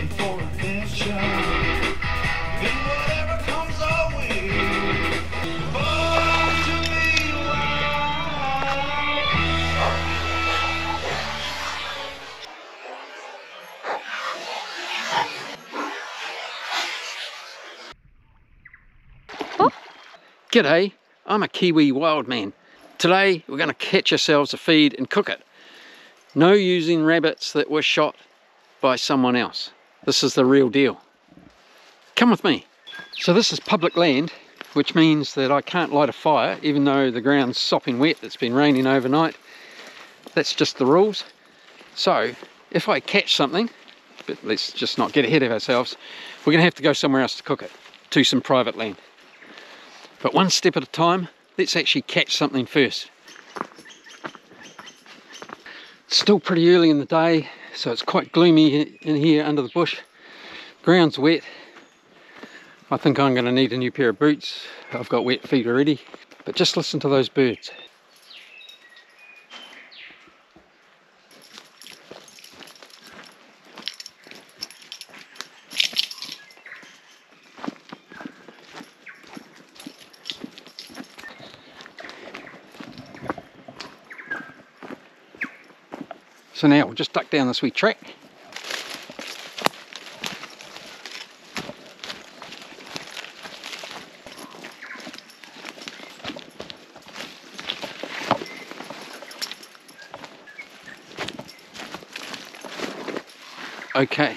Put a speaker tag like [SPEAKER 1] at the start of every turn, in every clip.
[SPEAKER 1] looking for adventure in whatever comes our way. Born to be wild.
[SPEAKER 2] G'day, I'm a Kiwi wild man. Today we're going to catch ourselves a feed and cook it. No using rabbits that were shot by someone else. This is the real deal. Come with me. So this is public land, which means that I can't light a fire even though the ground's sopping wet. It's been raining overnight. That's just the rules. So if I catch something, but let's just not get ahead of ourselves, we're going to have to go somewhere else to cook it, to some private land. But one step at a time, let's actually catch something first. It's still pretty early in the day, so it's quite gloomy in here under the bush. Ground's wet. I think I'm going to need a new pair of boots. I've got wet feet already. But just listen to those birds. So now we'll just duck down this wee track. Okay,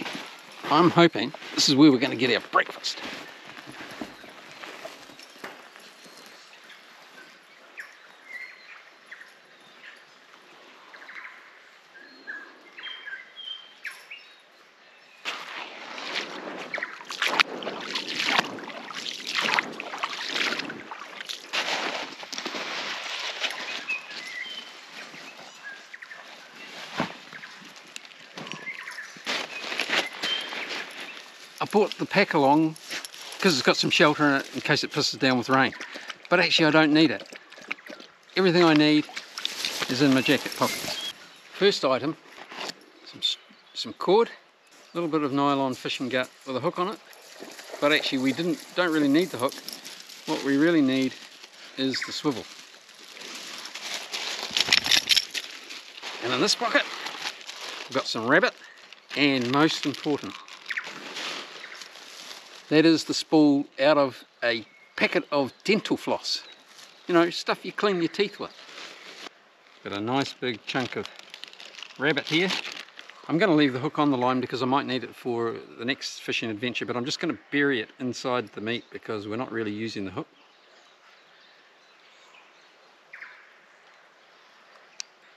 [SPEAKER 2] I'm hoping this is where we're going to get our breakfast. I brought the pack along because it's got some shelter in it in case it pisses down with rain. But actually I don't need it. Everything I need is in my jacket pockets. First item, some cord, a little bit of nylon fishing gut with a hook on it. But actually we don't really need the hook. What we really need is the swivel. And in this pocket, we've got some rabbit, and most important, that is the spool out of a packet of dental floss. You know, stuff you clean your teeth with. Got a nice big chunk of rabbit here. I'm going to leave the hook on the line because I might need it for the next fishing adventure, but I'm just going to bury it inside the meat because we're not really using the hook.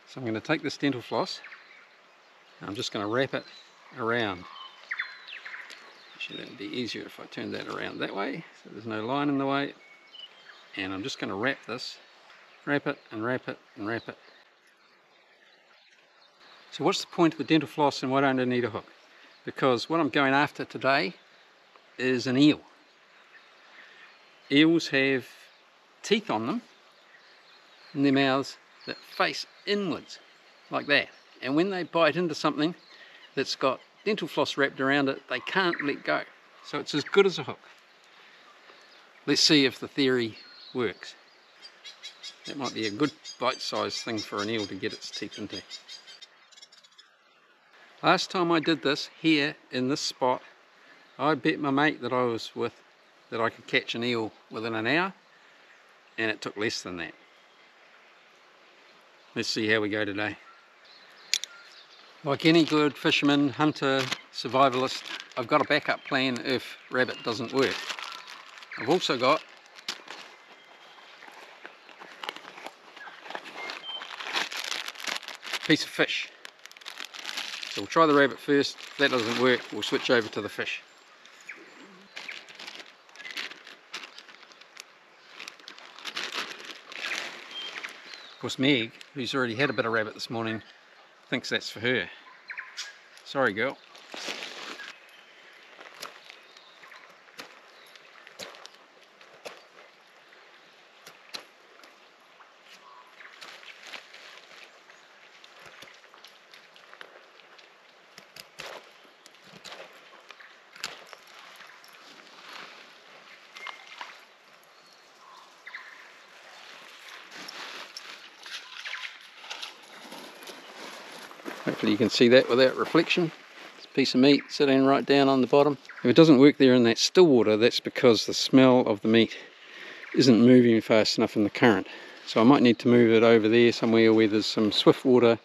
[SPEAKER 2] So I'm going to take this dental floss and I'm just going to wrap it around. Actually, that would be easier if I turned that around that way, so there's no line in the way. And I'm just going to wrap this, wrap it and wrap it and wrap it. So what's the point of the dental floss and why don't I need a hook? Because what I'm going after today is an eel. Eels have teeth on them in their mouths that face inwards, like that. And when they bite into something that's got dental floss wrapped around it, they can't let go. So it's as good as a hook. Let's see if the theory works. That might be a good bite-sized thing for an eel to get its teeth into. Last time I did this here in this spot, I bet my mate that I was with that I could catch an eel within an hour, and it took less than that. Let's see how we go today. Like any good fisherman, hunter, survivalist, I've got a backup plan if rabbit doesn't work. I've also got a piece of fish. So we'll try the rabbit first. If that doesn't work, we'll switch over to the fish. Of course, Meg, who's already had a bit of rabbit this morning, thinks that's for her. Sorry, girl. Hopefully you can see that without reflection. It's a piece of meat sitting right down on the bottom. If it doesn't work there in that still water, that's because the smell of the meat isn't moving fast enough in the current. So I might need to move it over there somewhere where there's some swift water,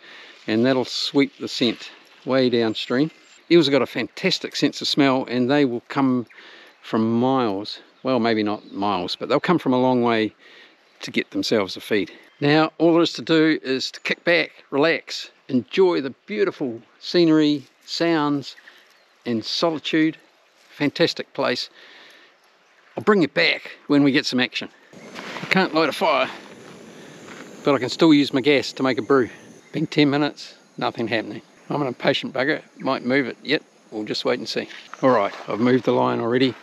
[SPEAKER 2] and that'll sweep the scent way downstream. Eels have got a fantastic sense of smell, and they will come from miles. Well, maybe not miles, but they'll come from a long way to get themselves a feed. Now all there is to do is to kick back, relax, enjoy the beautiful scenery, sounds and solitude. Fantastic place. I'll bring you back when we get some action. I can't light a fire, but I can still use my gas to make a brew. Been 10 minutes, nothing happening. I'm an impatient bugger, might move it yet, we'll just wait and see. Alright, I've moved the line already.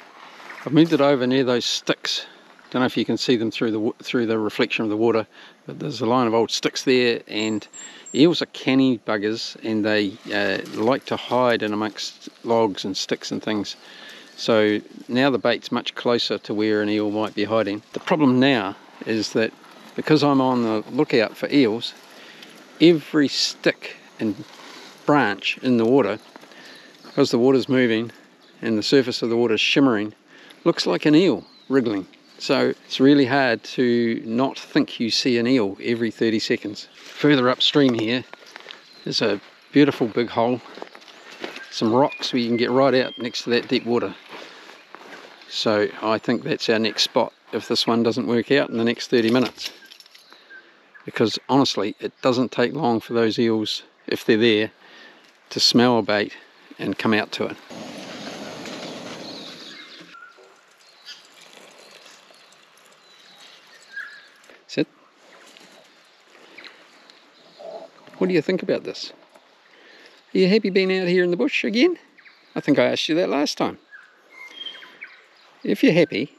[SPEAKER 2] I've moved it over near those sticks. Don't know if you can see them through the reflection of the water, but there's a line of old sticks there, and eels are canny buggers, and they like to hide in amongst logs and sticks and things. So now the bait's much closer to where an eel might be hiding. The problem now is that because I'm on the lookout for eels, every stick and branch in the water, because the water's moving and the surface of the water is shimmering, looks like an eel wriggling. So it's really hard to not think you see an eel every 30 seconds. Further upstream here is a beautiful big hole, some rocks where you can get right out next to that deep water. So I think that's our next spot if this one doesn't work out in the next 30 minutes. Because honestly, it doesn't take long for those eels, if they're there, to smell a bait and come out to it. Sit. What do you think about this? Are you happy being out here in the bush again? I think I asked you that last time. If you're happy,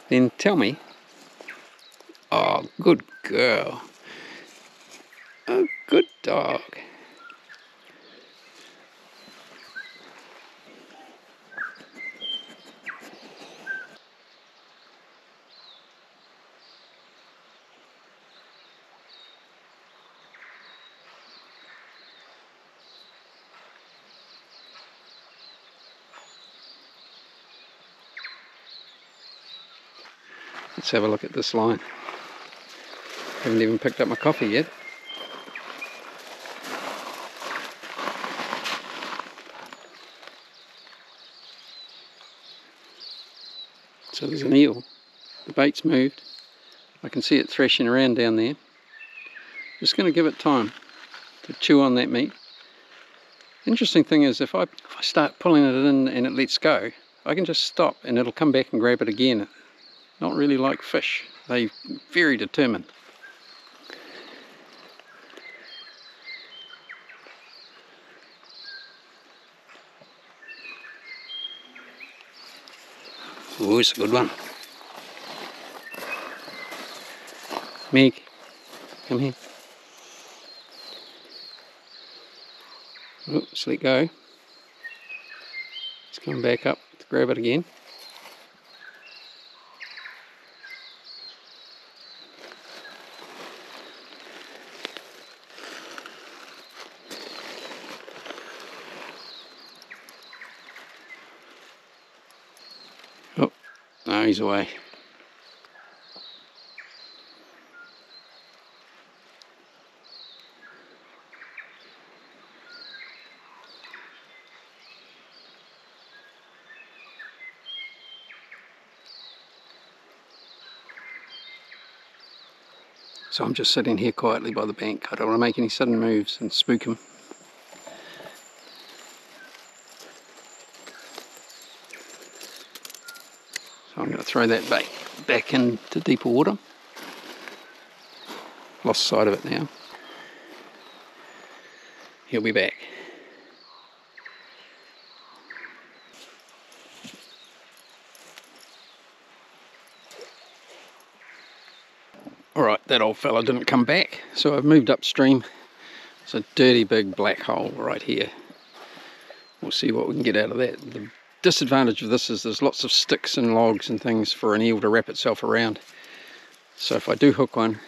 [SPEAKER 2] then tell me. Oh, good girl. Oh, good dog. Let's have a look at this line. Haven't even picked up my coffee yet. So there's an eel. The bait's moved. I can see it thrashing around down there. Just going to give it time to chew on that meat. Interesting thing is, if I start pulling it in and it lets go, I can just stop and it'll come back and grab it again. Not really like fish. They're very determined. Oh, it's a good one. Meg, come here. Oh, just let go. It's coming back up to grab it again. Oh, no, he's away. So I'm just sitting here quietly by the bank. I don't want to make any sudden moves and spook him. So I'm going to throw that bait back into deeper water. Lost sight of it now. He'll be back. Alright, that old fella didn't come back, so I've moved upstream. It's a dirty big black hole right here. We'll see what we can get out of that. The disadvantage of this is there's lots of sticks and logs and things for an eel to wrap itself around. So if I do hook one,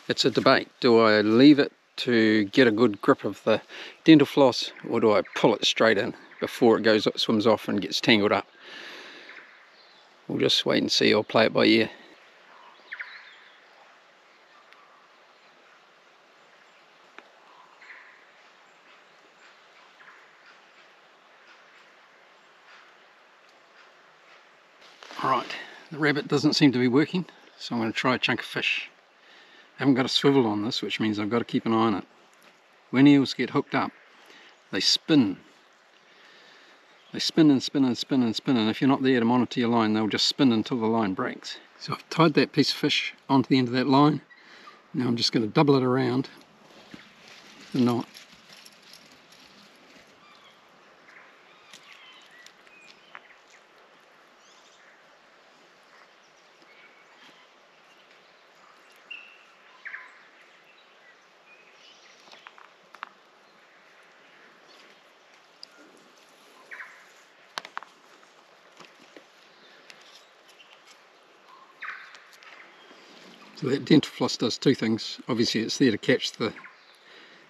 [SPEAKER 2] it's a debate. Do I leave it to get a good grip of the dental floss, or do I pull it straight in before it swims off and gets tangled up? We'll just wait and see. I'll play it by ear. Alright, the rabbit doesn't seem to be working, so I'm going to try a chunk of fish. I haven't got a swivel on this, which means I've got to keep an eye on it. When eels get hooked up, they spin. They spin and spin and spin and spin, and if you're not there to monitor your line, they'll just spin until the line breaks. So I've tied that piece of fish onto the end of that line. Now I'm just going to double it around the knot. So that dental floss does two things. Obviously it's there to catch the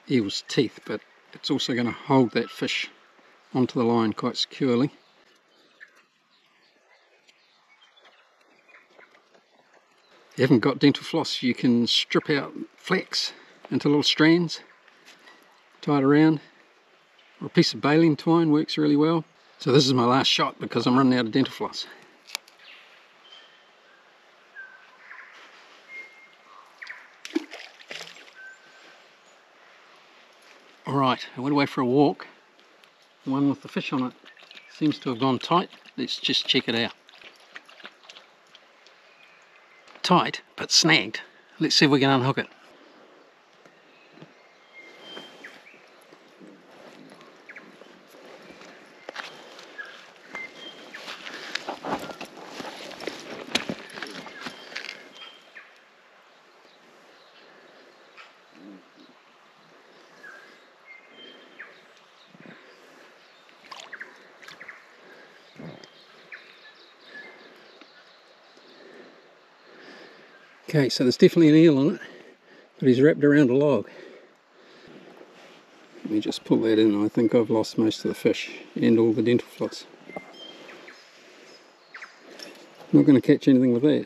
[SPEAKER 2] eel's teeth, but it's also going to hold that fish onto the line quite securely. If you haven't got dental floss, you can strip out flax into little strands, tie it around, or a piece of baling twine works really well. So this is my last shot because I'm running out of dental floss. Alright, I went away for a walk. The one with the fish on it seems to have gone tight. Let's just check it out. Tight, but snagged. Let's see if we can unhook it. Okay, so there's definitely an eel on it, but he's wrapped around a log. Let me just pull that in. I think I've lost most of the fish and all the dental floss. Not going to catch anything with that.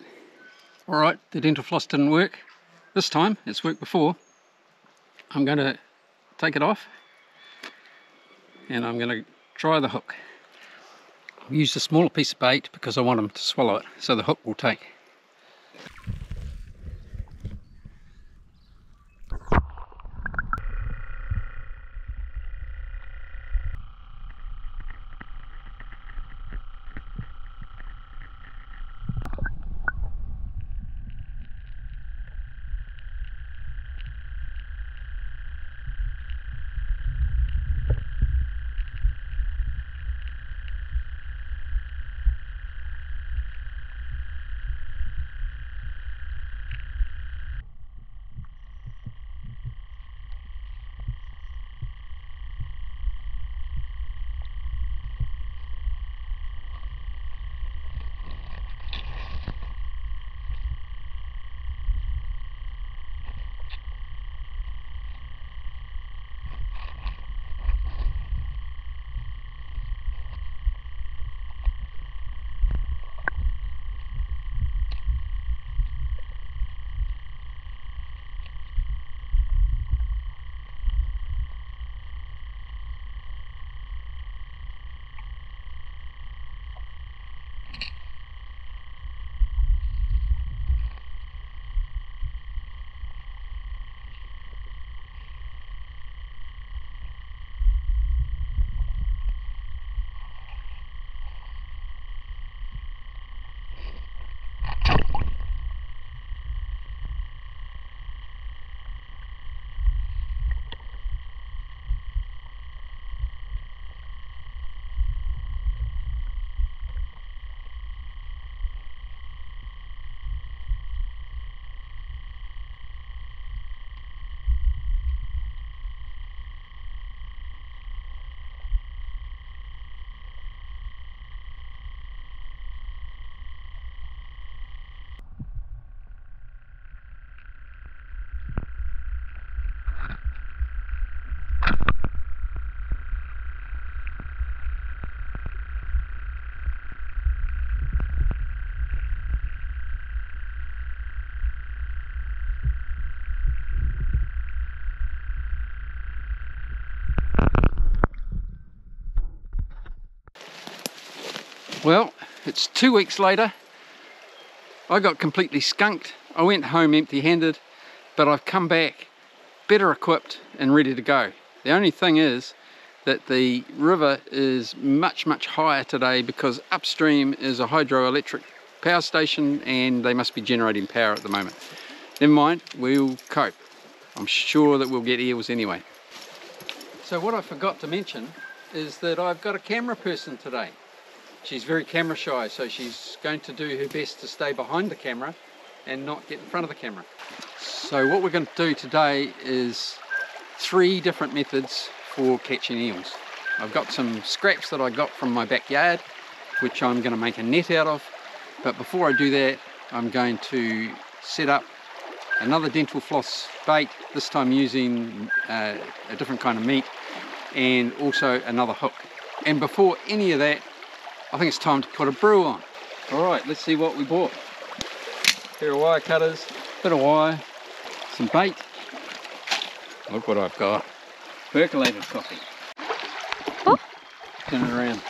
[SPEAKER 2] Alright, the dental floss didn't work this time. It's worked before. I'm going to take it off and I'm going to try the hook. I've used a smaller piece of bait because I want him to swallow it, so the hook will take. Well, it's 2 weeks later. I got completely skunked. I went home empty-handed, but I've come back better equipped and ready to go. The only thing is that the river is much higher today because upstream is a hydroelectric power station and they must be generating power at the moment. Never mind, we'll cope. I'm sure that we'll get eels anyway. So what I forgot to mention is that I've got a camera person today. She's very camera shy, so she's going to do her best to stay behind the camera and not get in front of the camera. So what we're going to do today is 3 different methods for catching eels. I've got some scraps that I got from my backyard, which I'm going to make a net out of. But before I do that, I'm going to set up another dental floss bait, this time using a different kind of meat, and also another hook. And before any of that, I think it's time to put a brew on. Alright, let's see what we bought. A pair of wire cutters, bit of wire, some bait. Look what I've got. Percolated coffee.
[SPEAKER 3] Oh.
[SPEAKER 2] Turn it around.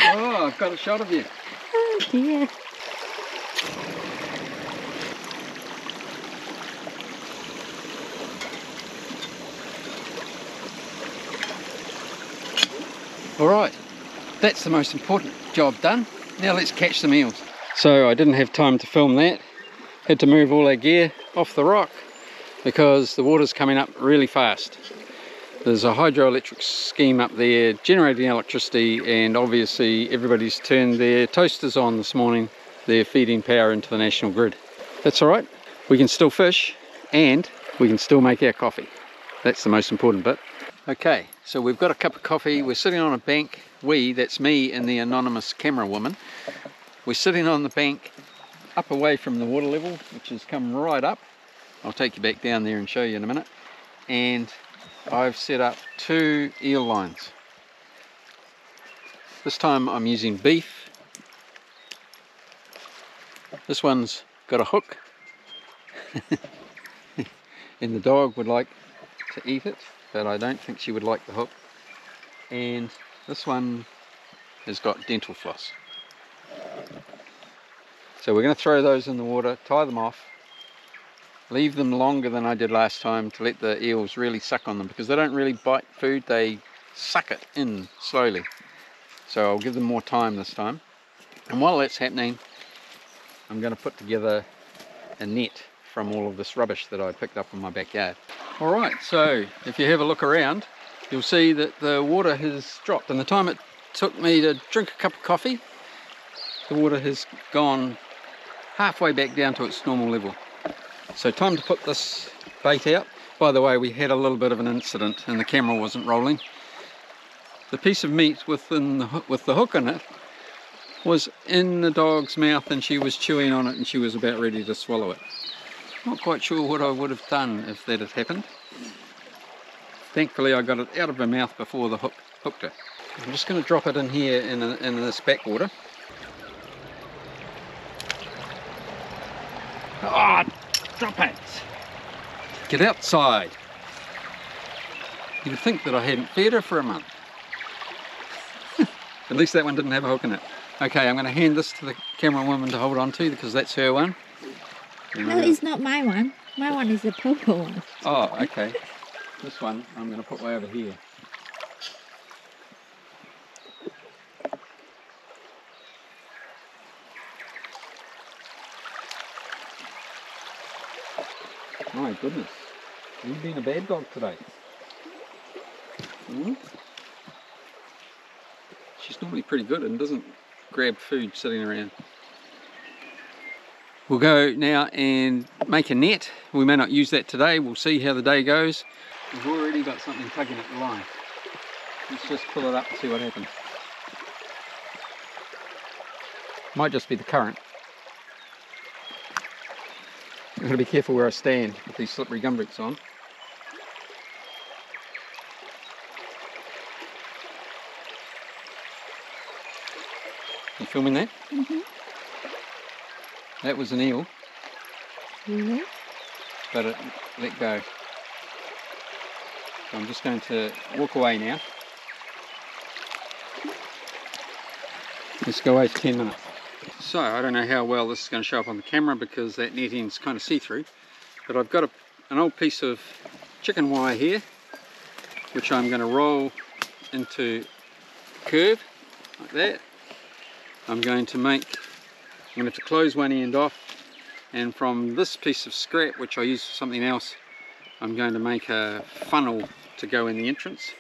[SPEAKER 2] Oh, I've got a shot of you.
[SPEAKER 3] Oh dear.
[SPEAKER 2] Alright, that's the most important job done. Now let's catch some eels. So I didn't have time to film that. Had to move all our gear off the rock because the water's coming up really fast. There's a hydroelectric scheme up there generating electricity, and obviously everybody's turned their toasters on this morning. They're feeding power into the national grid. That's alright, we can still fish and we can still make our coffee. That's the most important bit. Okay, so we've got a cup of coffee. We're sitting on a bank. That's me and the anonymous camera woman. We're sitting on the bank up away from the water level, which has come right up. I'll take you back down there and show you in a minute. And I've set up 2 eel lines. This time I'm using beef. This one's got a hook. And the dog would like to eat it, but I don't think she would like the hook. And this one has got dental floss. So we're going to throw those in the water, tie them off, leave them longer than I did last time to let the eels really suck on them, because they don't really bite food, they suck it in slowly. So I'll give them more time this time. And while that's happening, I'm going to put together a net from all of this rubbish that I picked up in my backyard. Alright, so if you have a look around, you'll see that the water has dropped. And the time it took me to drink a cup of coffee, the water has gone halfway back down to its normal level. So time to put this bait out. By the way, we had a little bit of an incident and the camera wasn't rolling. The piece of meat with the hook in it was in the dog's mouth and she was chewing on it and she was about ready to swallow it. Not quite sure what I would have done if that had happened. Thankfully I got it out of her mouth before the hook hooked her. I'm just going to drop it in here in this backwater. Ah, drop it! Get outside! You'd think that I hadn't fed her for a month. At least that one didn't have a hook in it. Okay, I'm going to hand this to the camera woman to hold on to because that's her one.
[SPEAKER 3] No, it's not my one. My one is the purple one.
[SPEAKER 2] Oh, okay. This one I'm going to put way over here. My goodness, you've been a bad dog today. Hmm? She's normally pretty good and doesn't grab food sitting around. We'll go now and make a net. We may not use that today, we'll see how the day goes. We've already got something tugging at the line. Let's just pull it up and see what happens. Might just be the current. I've got to be careful where I stand with these slippery gumboots on. You filming that?
[SPEAKER 3] Mm-hmm.
[SPEAKER 2] That was an eel.
[SPEAKER 3] Mm-hmm.
[SPEAKER 2] But it let go. So I'm just going to walk away now. Let's go wait 10 minutes. So I don't know how well this is going to show up on the camera because that netting's kind of see-through, but I've got an old piece of chicken wire here which I'm going to roll into a curve like that. I'm going to have to close one end off, and from this piece of scrap which I use for something else, I'm going to make a funnel to go in the entrance.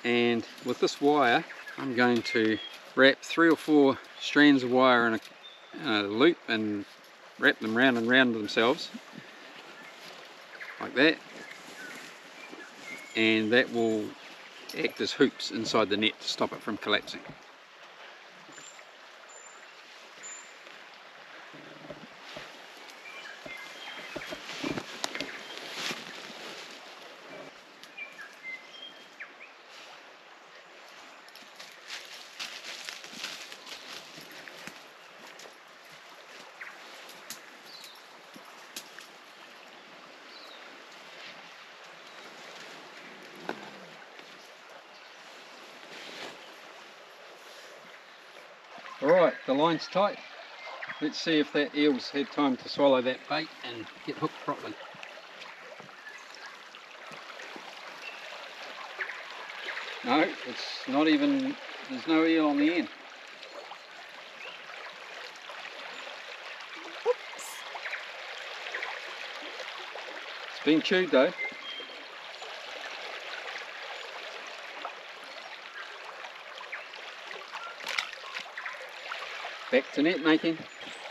[SPEAKER 2] And with this wire I'm going to wrap 3 or 4 strands of wire in a loop and wrap them round and round themselves like that, and that will act as hoops inside the net to stop it from collapsing. Alright, the line's tight. Let's see if that eel's had time to swallow that bait and get hooked properly. No, it's not even, there's no eel on the end. It's been chewed though. Back to net making.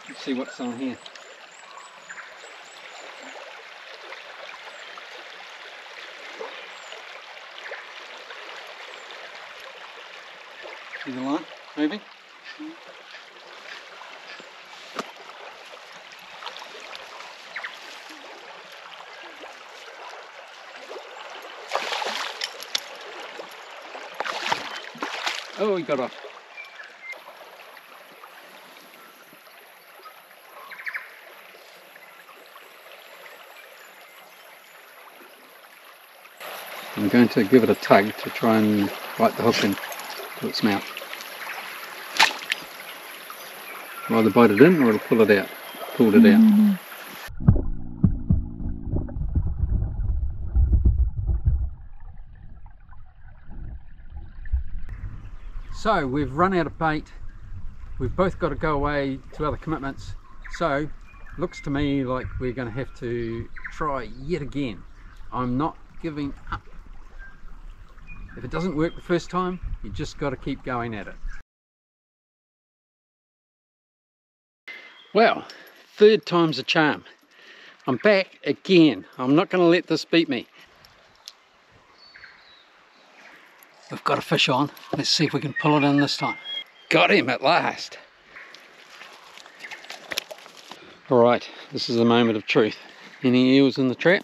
[SPEAKER 2] Let's see what's on here. See the line moving? Oh, he got off. I'm going to give it a tug to try and bite the hook into its mouth. I'll either bite it in or it'll pull it out. Pulled it out. So we've run out of bait. We've both got to go away to other commitments. So looks to me like we're going to have to try yet again. I'm not giving up. If it doesn't work the first time, you just got to keep going at it. Well, 3rd time's a charm. I'm back again. I'm not going to let this beat me. We've got a fish on. Let's see if we can pull it in this time. Got him at last. Alright, this is the moment of truth. Any eels in the trap?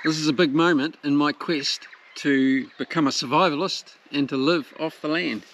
[SPEAKER 2] This is a big moment in my quest to become a survivalist and to live off the land.